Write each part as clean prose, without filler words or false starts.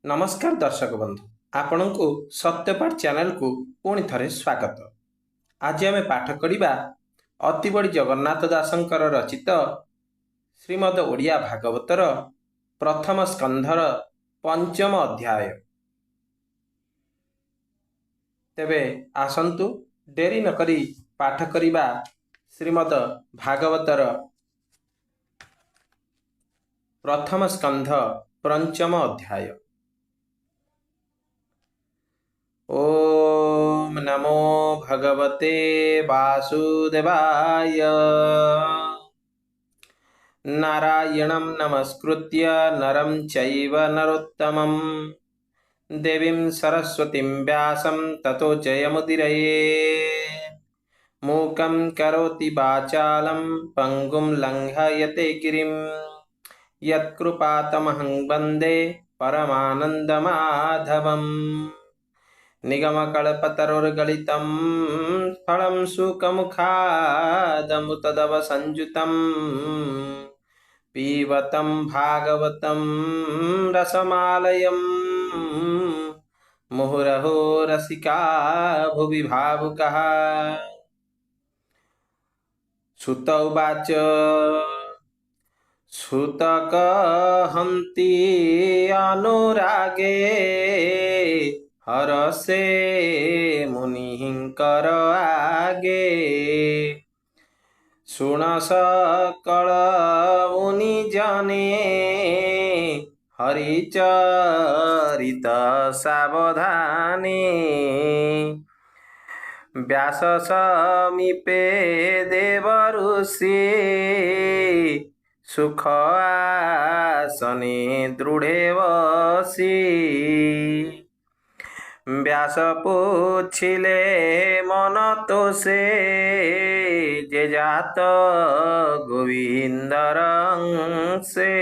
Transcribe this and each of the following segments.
नमस्कार दर्शक बंधु आपण को सत्यपाठ चैनल को पुणी थे स्वागत। आज आम पाठ करिबा अतिबड़ी जगन्नाथ दासंकर रचित श्रीमद ओडिया भागवतर प्रथम स्कंधर पंचम अध्याय। तेबे आसंतु डेरी नकरी पाठ करिबा श्रीमद भागवतर प्रथम स्कंध पंचम अध्याय। ओम नमो भगवते वासुदेवाय। नारायणं नमस्कृत्य नरं चैव नरोत्तमं देवीं सरस्वतीं व्यासं ततो जयमुदीरये। मूकं करोति वाचालं पङ्गुं लङ्घयते गिरिं यत्कृपातमहं वन्दे परमानन्दमाधवम्। निगमकल्पतरोर्गलितं फलं शुकमुखादमुतदव संयुतं पीबतं भागवतं रसमालयं मुहुरहो रसिका भुवि भावुकः। सुत उवाच सुतकहन्ति अनुरागे हरसे मुनिंकर आगे। सुन सकल मुनि जने हरिचरित सावधाने। व्यास समीपे देव ऋषि सुख आसने दृढ़े वसी। व्यास पूछिले मन तो से जे जात गोविंदर से।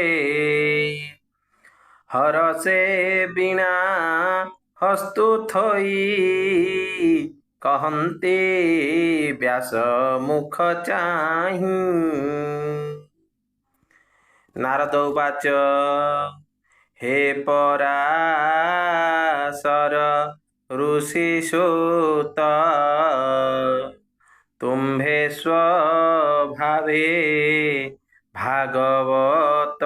हर से बिना हस्तु थोई कहन्ते व्यास मुख चाहि। नारद उवाच हे पराशर ऋषिसूत तुम्भे स्वभावे भागवत।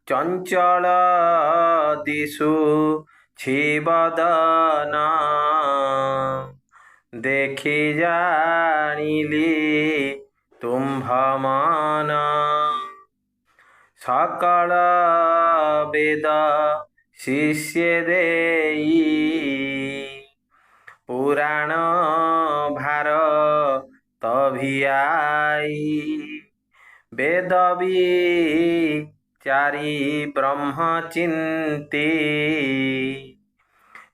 चंचल दिशु छिबदन देखि जानिली तुम्भ मन। सकल वेद शिष्य देई पुराण भार तभियाई। वेद विचारी ब्रह्म चिंती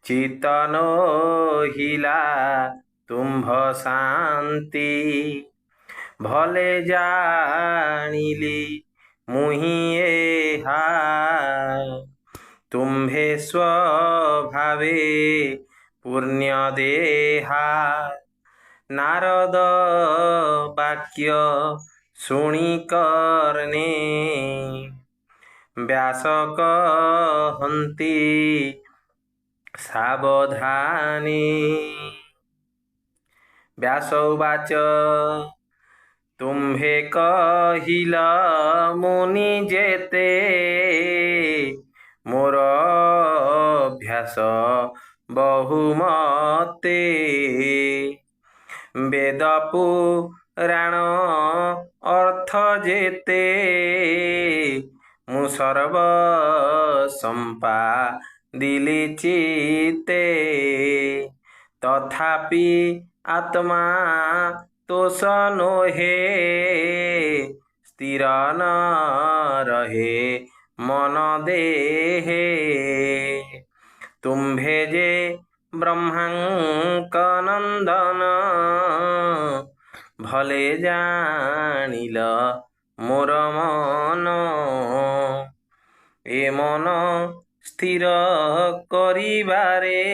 चितनो हिला तुम्भ शांति। भले जानिली मुहि एहा तुम्भे स्वभावे पुण्य देहा। नारद वाक्य सुनी करने व्यास कहन्ति सावधानी। व्यास उवाच तुम्भे कहिल मुनि जेते मोर अभ्यास बहुमते। वेद पुराण अर्थ जेते मु सर्व संपादिली चिते। तथापि आत्मा तोष नोहे स्थिर न रहे मन देहे। तुम्भे जे ब्रह्मांक नंदन भले जानिल मोर मन। ए मन स्थिर करिबारे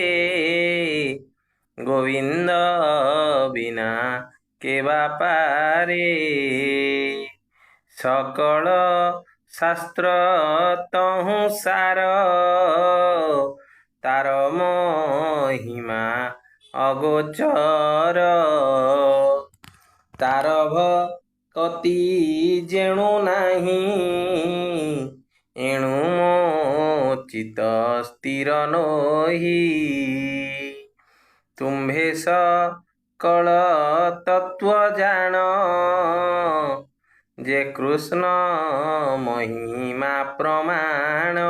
गोविंद बिना के बापारे। सकल शास्त्र तहु सार तार महिमा अगोचर तार भक्ति जेणु नाही एणु ମୋ ଚିତ ସ୍ଥିର ନୋହି ତୁମ୍ଭେ सकଳ ତତ୍ଵ ଜାଣ ଯେ କୃଷ୍ଣ ମହିମା ପ୍ରମାଣ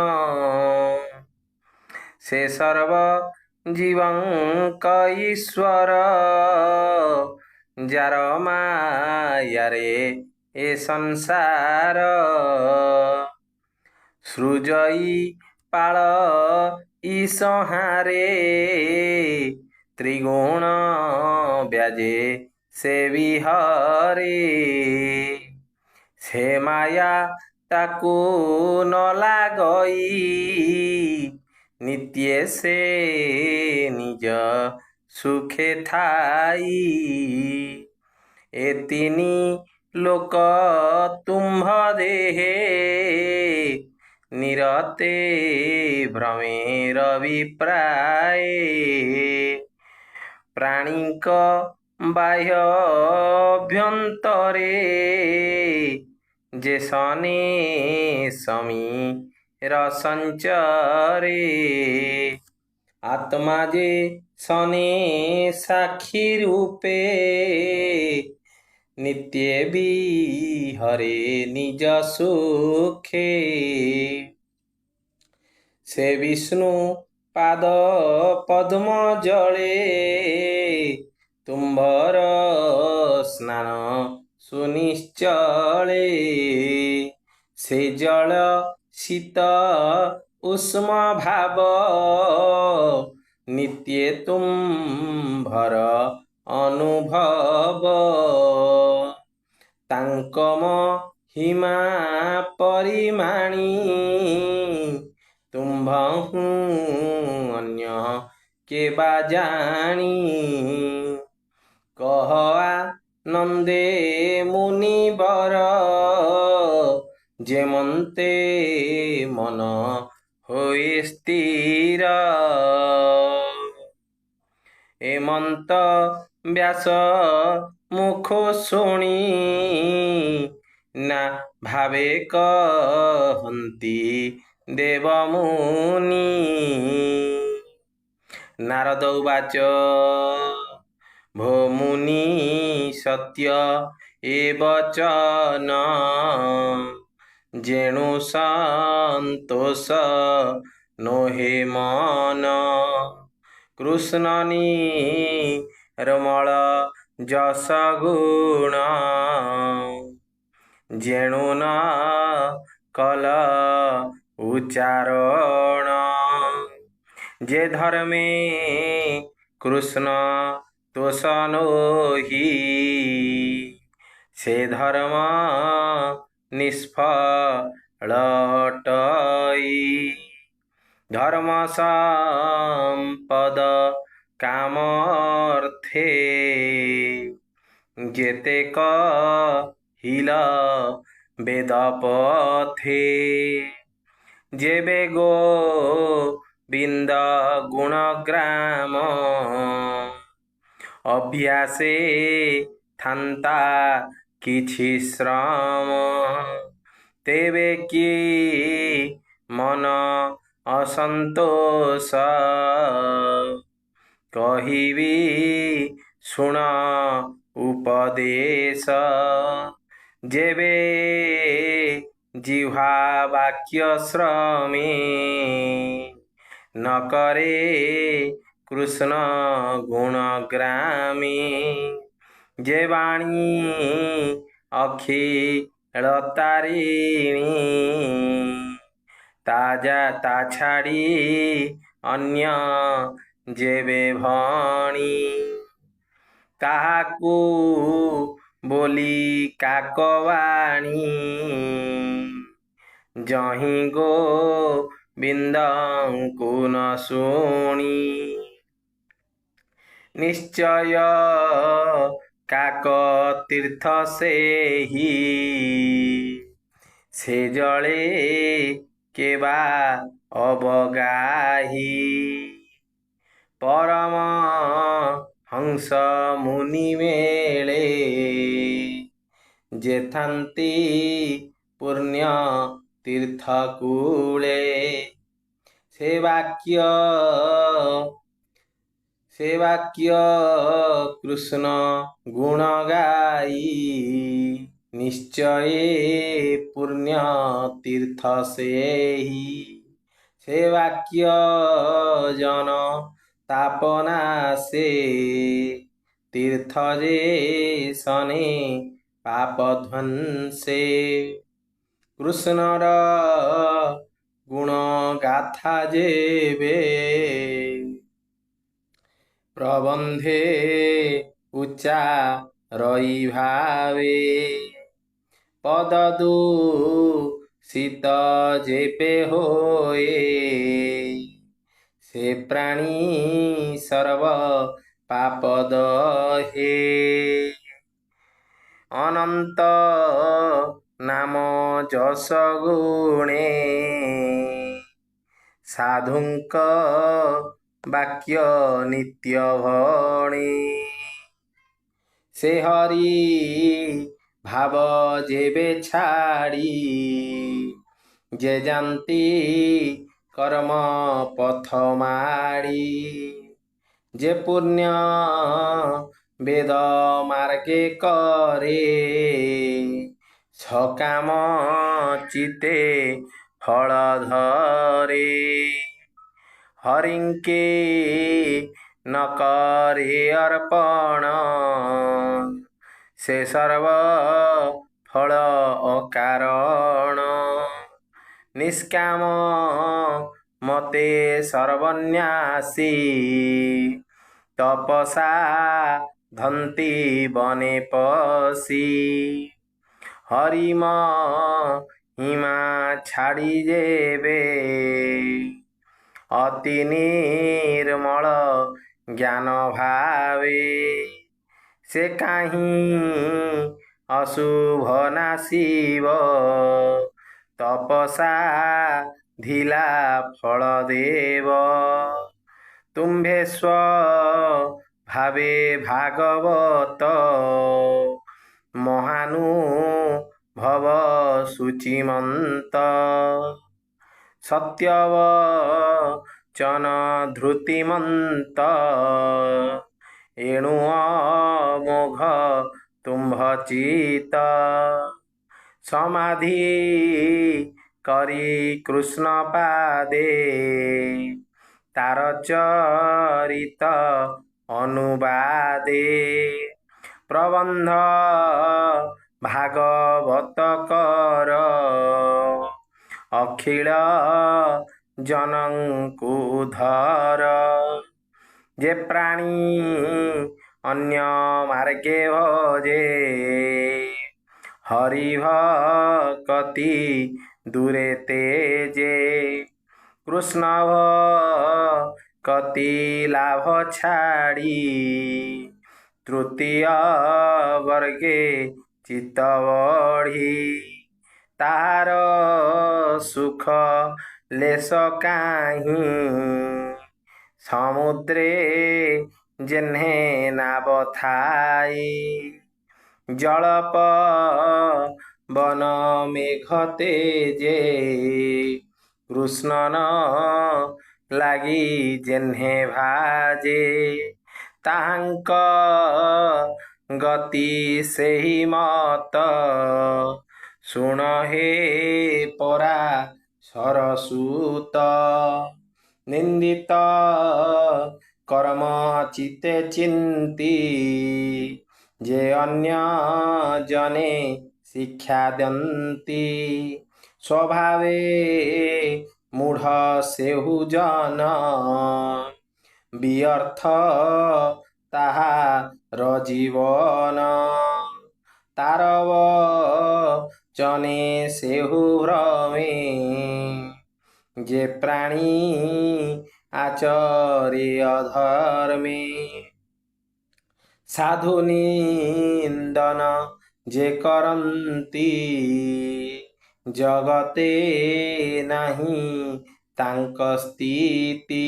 ସେ ସର୍ବ ଜୀବଙ୍କ ଈଶ୍ୱର ଯାର ମାୟାରେ ଏ ସଂସାର ସୃଜଇ ପାଳ ଈଶହାରେ ତ୍ରିଗୁଣ ବ୍ୟାଜେ ସେ ବିହରେ ସେ ମାୟା ତାକୁ ନ ଲାଗଇ ନିତ୍ୟ ସେ ନିଜ ସୁଖେ ଥାଇ ଏ ତିନି ଲୋକ ତୁମ୍ଭ ଦେହେ ନିରତେ ଭ୍ରମେର ବିପ୍ରାଏ ପ୍ରାଣୀଙ୍କ ବାହ୍ୟ ଅଭ୍ୟନ୍ତରେ ଯେ ସନେ ସମୀର ସଞ୍ଚରେ ଆତ୍ମା ଯେ ସନେ ସାକ୍ଷୀ ରୂପେ ନିତ୍ୟ ବିହରେ ନିଜ ସୁଖେ ସେ ବିଷ୍ଣୁ ପାଦ ପଦ୍ମ ଜଳେ ତୁମ୍ଭର ସ୍ନାନ ସୁନିଶ୍ଚଳେ ସେ ଜଳ ଶୀତ ଉଷ୍ମ ଭାବ ନିତ୍ୟ ତୁମ୍ଭର ଅନୁଭବ ତାଙ୍କ ମହିମା ପରିମାଣି ତୁମ୍ଭଙ୍କୁ ଅନ୍ୟ କେବା ଜାଣି କହ ଆନନ୍ଦେ ମୁନିବର ଯେମନ୍ତେ ମନ ହୋଇ ସ୍ଥିର ଏମନ୍ତ ବ୍ୟାସ ମୁଖ ଶୁଣି ନା ଭାବେ କହନ୍ତି ଦେବମୁନି ନାରଦ ଉବାଚ ଭୋ ମୁନି ସତ୍ୟ ଏ ବଚନ ଯେଣୁ ସନ୍ତୋଷ ନୋହେ ମନ କୃଷ୍ଣ ନିର୍ମଳ ଯଶ ଗୁଣ ଯେଣୁ ନ କଲ ଉଚ୍ଚାରଣ ଯେ ଧର୍ମେ କୃଷ୍ଣ ତୋଷ ନୋହି ସେ ଧର୍ମ ନିଷ୍ଫଳ ଅଟଇ ଧର୍ମ ସମ୍ପଦ କାମର୍ଥେ ଯେତେ କହିଲ ବେଦ ପଥେ ଯେବେ ଗୋବିନ୍ଦ ଗୁଣଗ୍ରାମ ଅଭ୍ୟାସେ ଥାନ୍ତା କିଛି ଶ୍ରମ ତେବେ କି ମନ ଅସନ୍ତୋଷ କହିବି ଶୁଣ ଉପଦେଶ ଯେବେ ଜିହ୍ୱା ବାକ୍ୟ ଶ୍ରମେ ନ କରେ କୃଷ୍ଣ ଗୁଣଗ୍ରାମେ ଯେ ବାଣୀ ଅଖିଳ ତାରିଣୀ ତା ଛାଡ଼ି ଅନ୍ୟ ଯେବେ ଭଣୀ ତାହାକୁ ବୋଲି କାକବାଣୀ ଯହିଁ ଗୋବିନ୍ଦଙ୍କୁ ନ ଶୁଣି ନିଶ୍ଚୟ କାକ ତୀର୍ଥ ସେହି ସେ ଜଳେ କେବା ଅବଗାହି ପରମ ହଂସ ମୁନି ମେଳେ ଯେଥାନ୍ତି ପୁଣ୍ୟ ତୀର୍ଥ କୂଳେ ସେ ବାକ୍ୟ କୃଷ୍ଣ ଗୁଣ ଗାଇ ନିଶ୍ଚୟ ପୁଣ୍ୟ ତୀର୍ଥ ସେହି ସେ ବାକ୍ୟ ଜନ ତାପନା ସେ ତୀର୍ଥ ଯେ ସନେ ପାପ ଧ୍ୱଂସେ କୃଷ୍ଣର ଗୁଣ ଗାଥା ଯେବେ ପ୍ରବନ୍ଧେ ଉଚ୍ଚା ରଇ ଭାବେ ପଦଦୁ ଶୀତ ଯେବେ ହୋଏ ସେ ପ୍ରାଣୀ ସର୍ବ ପାପ ଦହେ ଅନନ୍ତ ନାମ ଯଶ ଗୁଣେ ସାଧୁଙ୍କ ବାକ୍ୟ ନିତ୍ୟ ଭଣେ ସେ ହରି ଭାବ ଯେବେ ଛାଡ଼ି ଯେ ଯାନ୍ତି କର୍ମ ପଥ ମାଡ଼ି ଯେ ପୁଣ୍ୟ ବେଦ ମାର୍ଗେ କରେ ସକାମ ଚିତେ ଫଳ ଧରେ ହରିଙ୍କେ ନ करे ଅର୍ପଣ ସେ ସର୍ବ ଫଳ ଅକାରଣ ନିଷ୍କାମ ମତେ ସର୍ବନ୍ୟାସୀ ତପସା ଧନ୍ତି ବନେ ପଶି ହରିମ ହିମା ଛାଡ଼ି ଯେବେ ଅତି ନିର୍ମଳ ଜ୍ଞାନ ଭାବେ ସେ କାହିଁ ଅଶୁଭ ନାଶିବ ତପସା ଧିଲା ଫଳ ଦେବ ତୁମ୍ଭେ ସ୍ୱ ଭାବେ ଭାଗବତ ମହାନୁଭବ ସୂଚିମନ୍ତ ସତ୍ୟବଚନ ଧୃତିମନ୍ତ ଏଣୁ ଅମୋଘ ତୁମ୍ଭ ଚିତ ସମାଧି କରି କୃଷ୍ଣ ପାଦେ ତାର ଚରିତ ଅନୁବାଦେ ପ୍ରବନ୍ଧ ଭାଗବତ କର ଅଖିଳ ଜନଙ୍କୁ ଧର ଯେ ପ୍ରାଣୀ ଅନ୍ୟ ମାର୍ଗେ ଭଜେ ହରି ଭକତି ଦୂରେ ତେଜେ କୃଷ୍ଣ ଭକତି ଲାଭ ଛାଡ଼ି ତୃତୀୟ ବର୍ଗେ ଚିତ୍ତ ବଢ଼ି ତାହାର ସୁଖ ଲେଶ କାହିଁ ସମୁଦ୍ରେ ଯେହ୍ନେ ନାବ ଥାଇ ଜଳପ ବନ ମେଘ ତେଜେ କୃଷ୍ଣ ଲାଗି ଯେହ୍ନେ ଭାଜେ ତାହାଙ୍କ ଗତି ସେହି ମତ ଶୁଣ ହେ ପରା ସରସୂତ ନିନ୍ଦିତ କର୍ମ ଚିତେ ଚିନ୍ତି ଯେ ଅନ୍ୟ ଜନେ ଶିକ୍ଷା ଦିଅନ୍ତି ସ୍ୱଭାବେ ମୂଢ଼ ସେହୁ ଜନ ବ୍ୟର୍ଥ ତାହାର ଜୀବନ ତାର ବଚନେ ସେହୁ ଭ୍ରମେ ଯେ ପ୍ରାଣୀ ଆଚରେ ଅଧର୍ମେ ସାଧୁ ନିନ୍ଦନ ଯେ କରନ୍ତି ଜଗତେ ନାହିଁ ତାଙ୍କ ସ୍ଥିତି।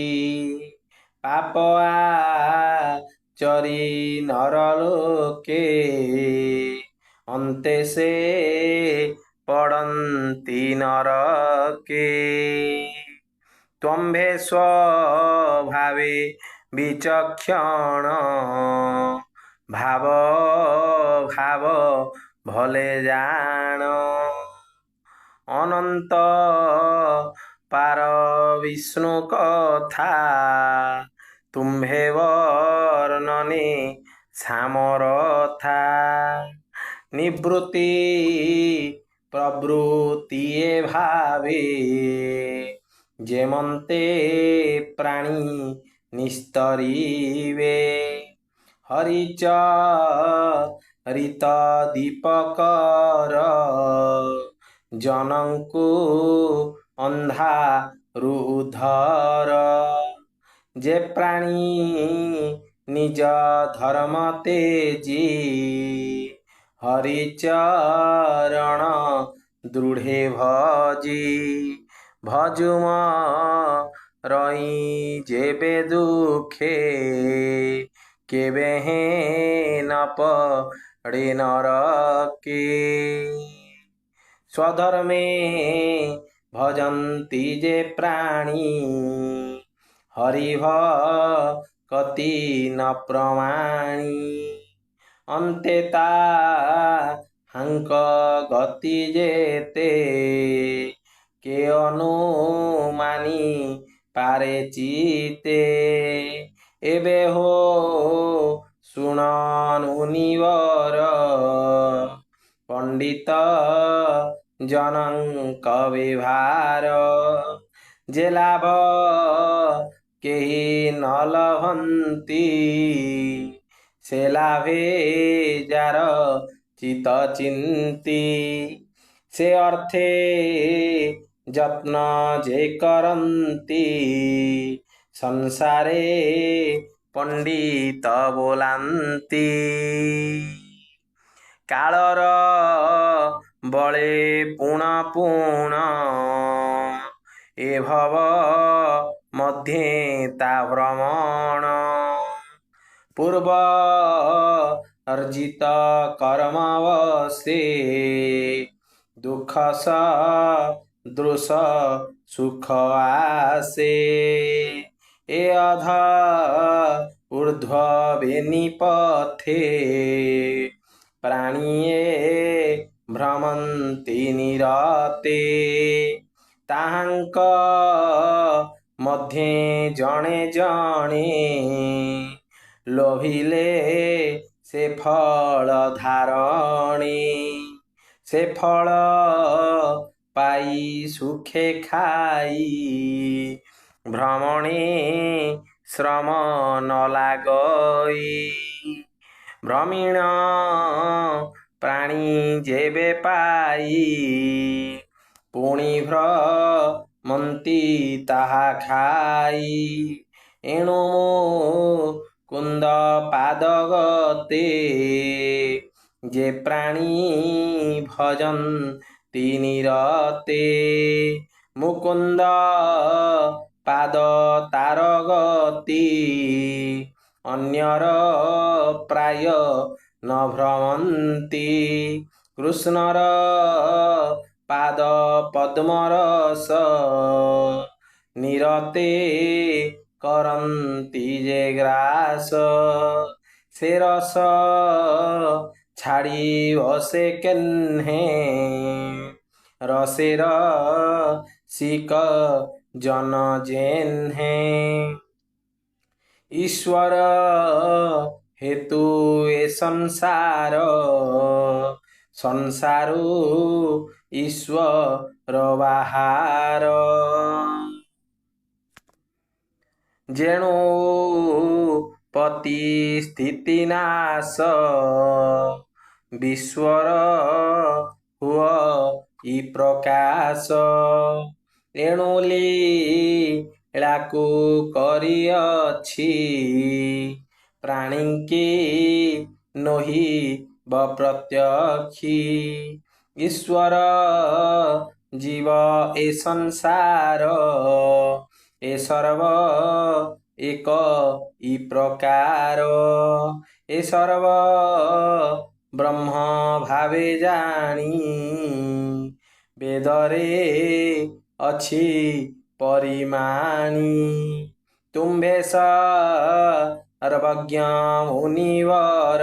ପାପ ଆଚରି ନରଲୋକେ ଅନ୍ତେ ସେ ପଡ଼ନ୍ତି ନରକେ। ତ୍ୱମ୍ଭେ ସ୍ୱଭାବେ ବିଚକ୍ଷଣ ଭାବ ଭାବ ଭଲେ ଜାଣ। ଅନନ୍ତ ପାର ବିଷ୍ଣୁ କଥା ତୁମ୍ଭେ ବର୍ଣ୍ଣନେ ସାମରଥା। ନିବୃତ୍ତି ପ୍ରବୃତ୍ତି ଏ ଭାବେ ଯେମନ୍ତେ ପ୍ରାଣୀ ନିସ୍ତରିବେ। ହରିଚରିତ ଦୀପକର ଜନଙ୍କୁ ଅନ୍ଧାରୁ ଉଦ୍ଧର। ଯେ ପ୍ରାଣୀ ନିଜ ଧର୍ମ ତେଜି ହରିଚରଣ ଦୃଢ଼େ ଭଜି। ଭଜୁମ ରହି ଯେବେ ଦୁଃଖେ କେବେ ହେଁ ନ ପଡ଼େ ନରକେ। ସ୍ୱଧର୍ମେ ଭଜନ୍ତି ଯେ ପ୍ରାଣୀ ହରିଭକ୍ତି ନ ପ୍ରମାଣୀ। ଅନ୍ତେ ତାହାଙ୍କ ଗତି ଯେତେ କେ ଅନୁମାନି ପାରେ ଚିତେ। ଏବେ ହୋ ଶୁଣ ମୁନିବର ପଣ୍ଡିତ ଜନଙ୍କ ବ୍ୟବହାର। ଯେ ଲାଭ କେହି ନ ଲଭନ୍ତି ସେ ଲାଭେ ଯାର ଚିତ ଚିନ୍ତି। ସେ ଅର୍ଥେ ଯତ୍ନ ଯେ କରନ୍ତି ସଂସାରେ ପଣ୍ଡିତ ବୋଲାନ୍ତି। କାଳର ବଳେ ପୁଣ ପୁଣ ଏ ଭବ ମଧ୍ୟେ ତା ଭ୍ରମଣ। ପୂର୍ବ ଅର୍ଜିତ କର୍ମ ବଶେ ଦୁଃଖ ସଦୃଶ ସୁଖ ଆସେ। ଏ ଅଧ ଊର୍ଧ୍ୱ ବେନି ପଥେ ପ୍ରାଣୀଏ ଭ୍ରମନ୍ତି ନିରତେ। ତାହାଙ୍କ ମଧ୍ୟେ ଜଣେ ଜଣେ ଲୋଭିଲେ ସେ ଫଳ ଧାରଣେ। ସେ ଫଳ ପାଇ ସୁଖେ ଖାଇ ଭ୍ରମଣେ ଶ୍ରମ ନ ଲାଗଇ। ଭ୍ରମିଣ ପ୍ରାଣୀ ଯେବେ ପାଇ ପୁଣି ଭ୍ରମନ୍ତି ତାହା ଖାଇ। ଏଣୁ ମୁକୁନ୍ଦ ପାଦଗତେ ଯେ ପ୍ରାଣୀ ଭଜନ୍ତି ନିରତେ। ମୁକୁନ୍ଦ ପାଦ ତାର ଗତି ଅନ୍ୟର ପ୍ରାୟ ନ ଭ୍ରମନ୍ତି। କୃଷ୍ଣର ପାଦ ପଦ୍ମରସ ନିରତେ କରନ୍ତି ଯେ ଗ୍ରାସ। ସେ ରସ ଛାଡ଼ିବ ସେ କେହ୍ନେ ରସେ ରସିକ ଜନ ଯେହ୍ନେ। ଈଶ୍ୱର ହେତୁ ଏ ସଂସାର ସଂସାରୁ ଈଶ୍ୱର ବାହାର। ଯେଣୁ ପତି ସ୍ଥିତି ନାଶ ବିଶ୍ୱର ହୁଅ ଇ ପ୍ରକାଶ। ଏଣୁ ଲୀଳାକୁ କରିଅଛି ପ୍ରାଣୀଙ୍କି ନୋହି ପ୍ରତ୍ୟକ୍ଷୀ। ଈଶ୍ୱର जीव ए संसार ए सर्व एक ई प्रकार ए सर्व ब्रह्म भावे जानी वेदरे अछि परिमाणी तुम्भे सर्वज्ञ मुनिवर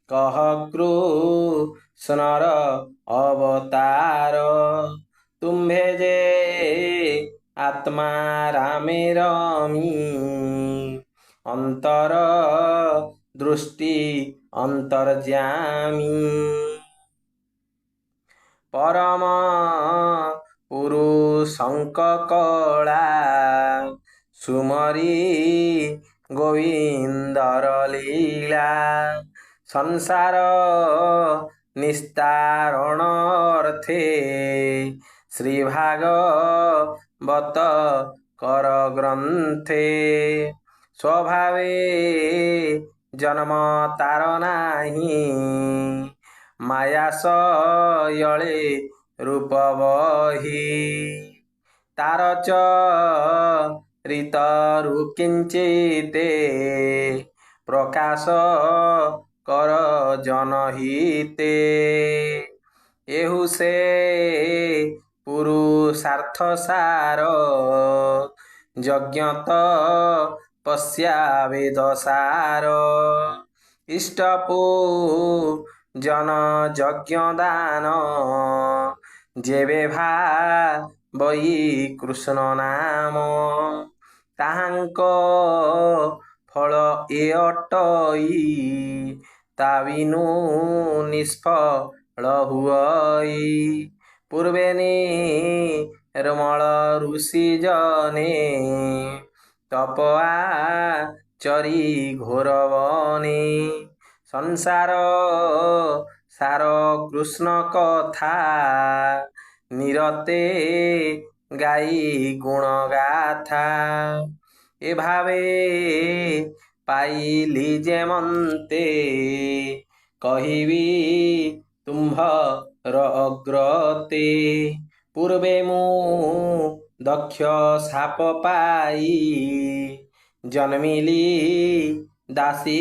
कह कृष्णर अवतार तुम्भे जे आत्मा रामे रमी अंतर दृष्टि अंतर्जामी परम पुरुषंक कला सुमरी गोविंदर लीला संसार निस्तारणार्थे श्री भागवत कर ग्रंथे स्वभावे जन्म तार नाही माया सयले रूप बही तार चरितरु किंचिते प्रकाश कर जनहिते एहु से पुरुषार्थ सार यज्ञत पश्या वेद सार इष्टपू जन यज्ञ दान जेबे भावई कृष्ण नाम ताहांक फल ए अटई ता बिनु निष्फल हुई पूर्वे निर्मल ऋषि जने तपआ चरी घोर बने संसार सार कृष्ण कथा निरते गाई गुण गाथा ए भावे पाइली जेमंते कहिबी तुम्भर अग्रते पूर्वे मु दक्ष साप पाई जन्मिली दासी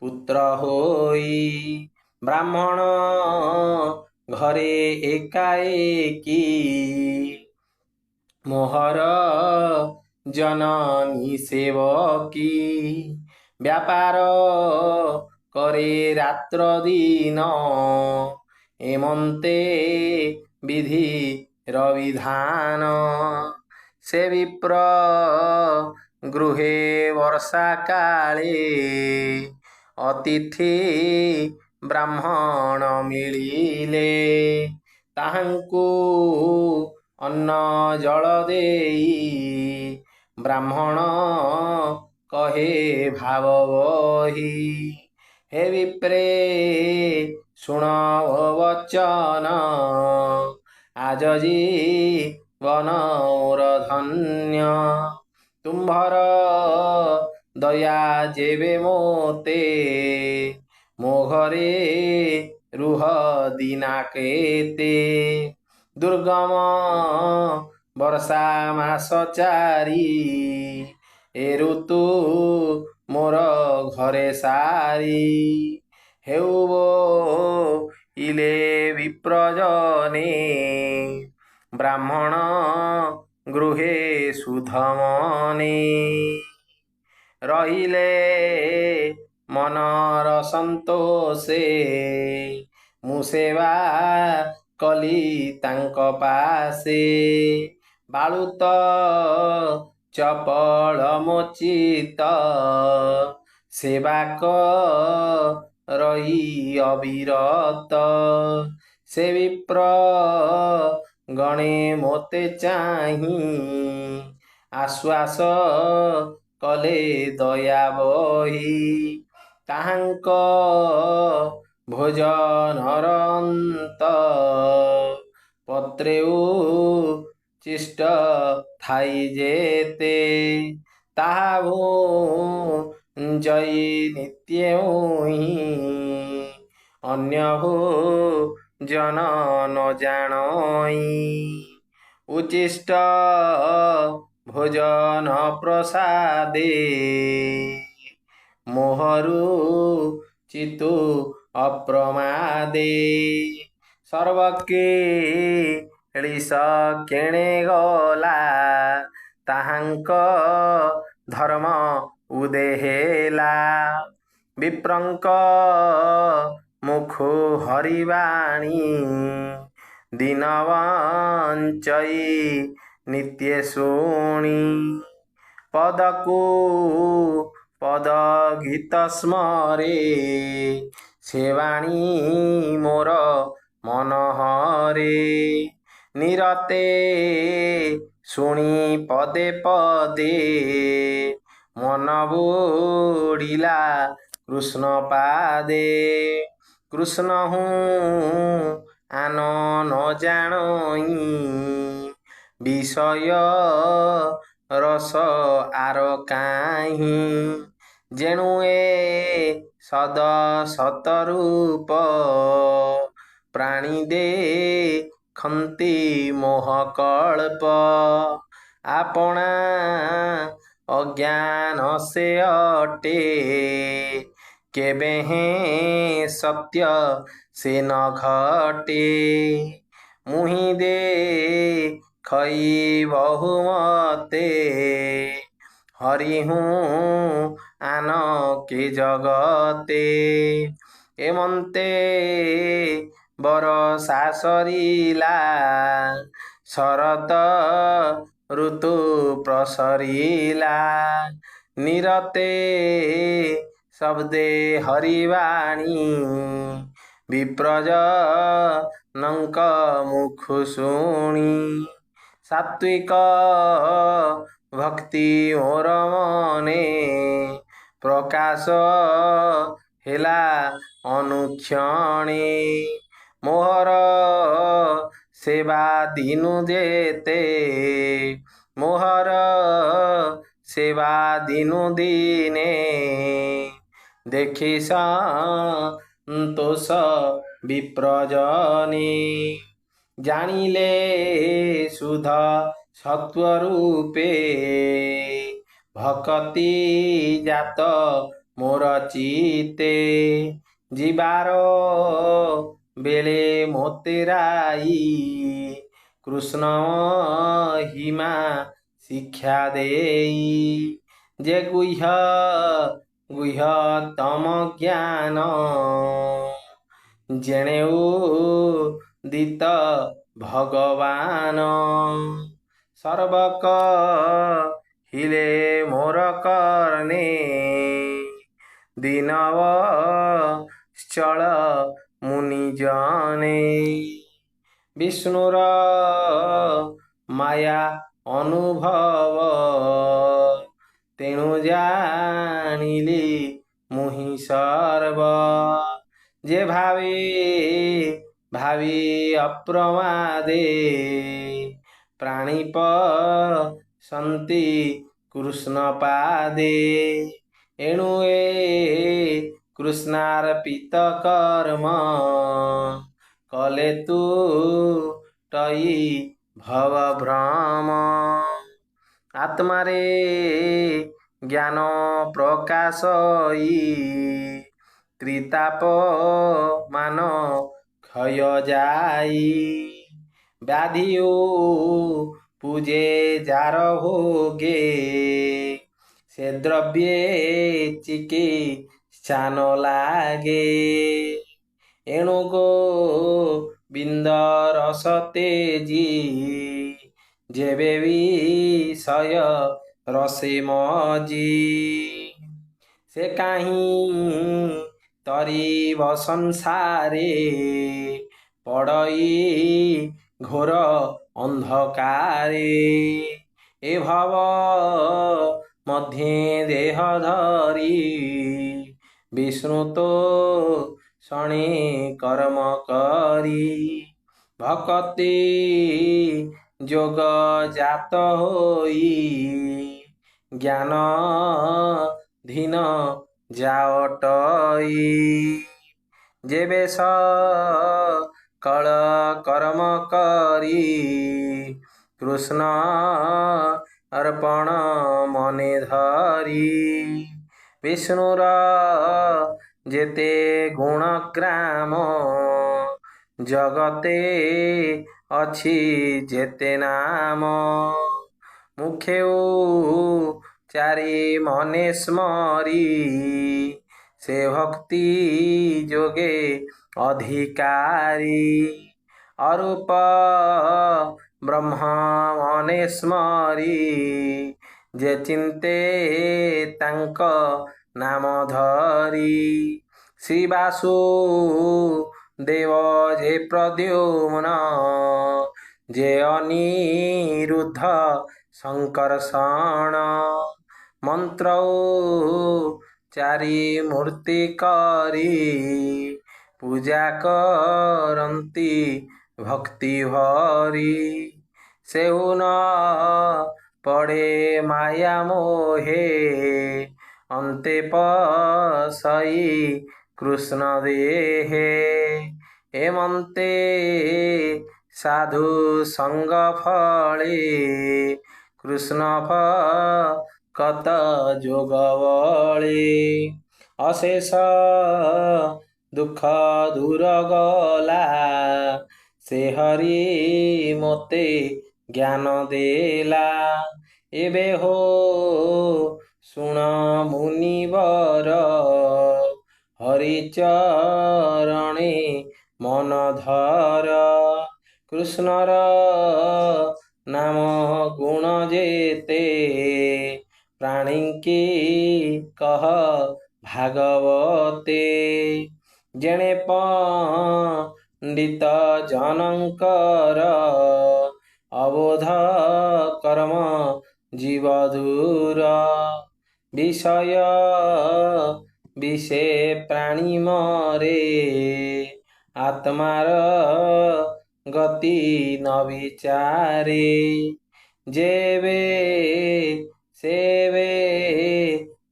पुत्र होई ब्राह्मण घरे एकाएकी मोहर जननी सेवकी व्यापार करे रात्र दिन एमंते विधि रविधान से विप्र गृहे वर्षा काले अतिथि ब्राह्मण मिलिले ताहांकु अन्न जल देई ब्राह्मण कहे भाव बही हे विप्रे शुण वचन आज जीवन मोर धन्य तुम्भर दया जेबे मोते मो घरे रुह दिनाकेते दुर्गम वर्षा मास चारी ए ऋतु मोर घरे सारी हेउबो इले विप्रजने ब्राह्मण गृहे सुधमने रहिले मनर संतोषे मु सेवा कली तांक पासे बालुत चपल मोचित सेवा रही अविरत से विप्र गणे मोते चाही आश्वास कले दया बही ताहांक भोजनर अंत पत्रेउ चिष्ट थाई जेते ताहा जय नित्य अन्य हो जन न जानई। उचिष्ट भोजन प्रसादे मोहरु चितु अप्रमादे। सर्वके ଳିଶ କେଣେ ଗଲା ତାହାଙ୍କ ଧର୍ମ ଉଦେହେଲା। ବିପ୍ରଙ୍କ ମୁଖୁ ହରିବାଣୀ ଦିନବଞ୍ଚଇ ନିତ୍ୟ ଶୁଣି। ପଦକୁ ପଦ ଗୀତ ସ୍ମରେ ସେବାଣୀ ମୋର ମନହରେ। ନିରତେ ଶୁଣି ପଦେ ପଦେ ମନ ବୁଡ଼ିଲା କୃଷ୍ଣ ପାଦେ। କୃଷ୍ଣ ହୁଁ ଆନ ନ ଜାଣଇ ବିଷୟ ରସ ଆର କାହିଁ। ଯେଣୁ ଏ ସଦ ସତରୂପ ପ୍ରାଣୀ ଦେଖନ୍ତି ମୋହ କଳ୍ପ। ଆପଣା ଅଜ୍ଞାନ ସେ ଅଟେ କେବେ ହେଁ ସତ୍ୟ ସେ ନ ଘଟେ। ମୁହିଁ ଦେଖଇ ବହୁମତେ ହରିହୁଁ ଆନ କେ ଜଗତେ। ଏମନ୍ତେ ବରଷା ସରିଲା ଶରତ ଋତୁ ପ୍ରସରିଲା। ନିରତେ ଶବ୍ଦେ ହରିବାଣୀ ବିପ୍ରଜନଙ୍କ ମୁଖୁ ଶୁଣି। ସାତ୍ୱିକ ଭକ୍ତି ମୋର ମନେ ପ୍ରକାଶ ହେଲା ଅନୁକ୍ଷଣେ। ମୋହର ସେବା ଦିନୁ ଯେତେ ମୋହର ସେବା ଦିନୁ ଦିନେ। ଦେଖି ସନ୍ତୋଷ ବିପ୍ରଜନେ ଜାଣିଲେ ଶୁଦ୍ଧ ସତ୍ୱରୂପେ। ଭକତି ଜାତ ମୋର ଚିତେ ଯିବାର ବେଳେ ମୋତେ ରାଇ। କୃଷ୍ଣ ମହିମା ଶିକ୍ଷା ଦେଇ ଯେ ଗୁହ୍ୟତମ ଜ୍ଞାନ ଯେଣେ ଉଦିତ ଭଗବାନ। ସର୍ବକ हिले ମୋର କର୍ଣ୍ଣେ ଦୀନବତ୍ସଳ ମୁନିଜନେ। ବିଷ୍ଣୁର ମାୟା ଅନୁଭବ ତେଣୁ ଜାଣିଲି ମୁହିଁ ସର୍ବ। ଯେ ଭାବେ ଭାବି ଅପ୍ରମାଦେ ପ୍ରାଣୀ ପଶନ୍ତି କୃଷ୍ଣ ପାଦେ। ଏଣୁ ଏ କୃଷ୍ଣାର୍ପିତ କର୍ମ କଲେ ତୁଟଇ ଭବ ଭ୍ରମ। ଆତ୍ମାରେ ଜ୍ଞାନ ପ୍ରକାଶଇ ତ୍ରିତାପ ମାନ ক্ষୟ ଯାଇ। ବ୍ୟାଧି ପୂଜେ ଯାର ଭୋগে ସେ ଦ୍ରବ୍ये ଚିକିତ୍ସା ନ ଲାଗେ। ଏଣୁ ଗୋବିନ୍ଦ ରସ ତେଜି ଯେବେ ବିଷୟ ରସେ ମଜି। ସେ କାହିଁ ତରିବ ସଂସାରେ ପଡ଼ଇ ଘୋର ଅନ୍ଧକାରେ। ଏ ଭବ ମଧ୍ୟେ ଦେହ ଧରି ବିଷ୍ଣୁ ତୋ ଶଣେ କର୍ମ କରି। ଭକତି ଯୋଗ ଜାତ ହୋଇ ଜ୍ଞାନ ଧୀନ ଯାଅଟଇ। ଯେବେ कल कर्म करी कृष्ण अर्पण मने धरी विष्णुर जेते गुणग्राम जगते अछि जेते नाम मुखे चारि मने स्मरी से भक्ति जोगे अधिकारी अरूप ब्रह्म मने स्मरी जे चिंते तांक नाम धरी श्री वासु देव जे प्रद्युम्न जे अनिरुद्ध संकर्षण मंत्र चारि मूर्ति करी पूजा करंती भक्ति भरी सेउन पड़े माया मोहे अंते पसई कृष्ण देहे हेमंते साधु संग फले कृष्ण कत जोग बळे अशेष दुख दूर गला से हरि मोते ज्ञान देला एबे हो सुण मुनिवर हरिचरणे मन धर कृष्णर नाम गुण जेते प्राणी की कह भागवते जेणे पंडित जनकर अबोध कर्म जीव दूर विषय विषे प्राणी मरे आत्मार गति न विचारे जेवे सेवे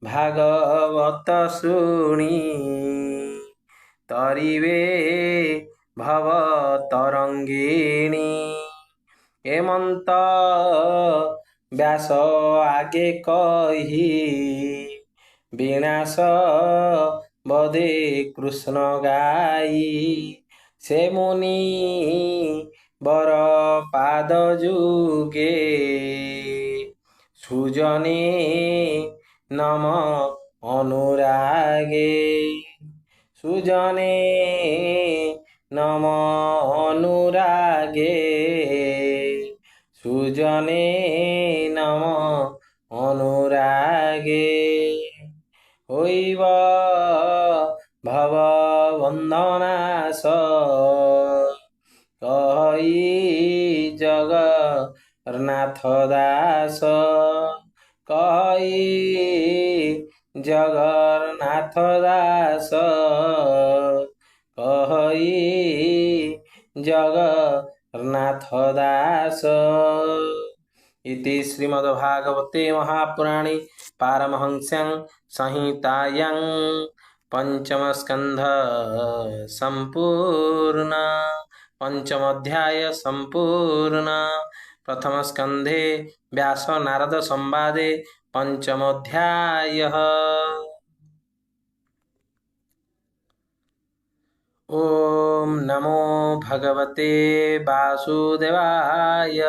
भागवत शुणी तरिवे भव तरंगिणी हेमंत व्यास आगे कही विनाश बदे कृष्ण गाई से मुनि बर पाद जुगे सुजने नम अनुरागे सुजने नम अनुरागे सुजने नम अनुरागे होइब भव वंदनास कहि जगन्नाथ दास कहि जगन्नाथ दास कहि जगन्नाथ दास इति श्रीमद्भागवते महापुराणे पारमहंस्यां संहितायां पंचमस्कंध संपूर्ण पंचम अध्याय संपूर्ण प्रथम स्कंधे व्यास नारद संवादे पंचमोऽध्यायः। ओम नमो भगवते वासुदेवाय।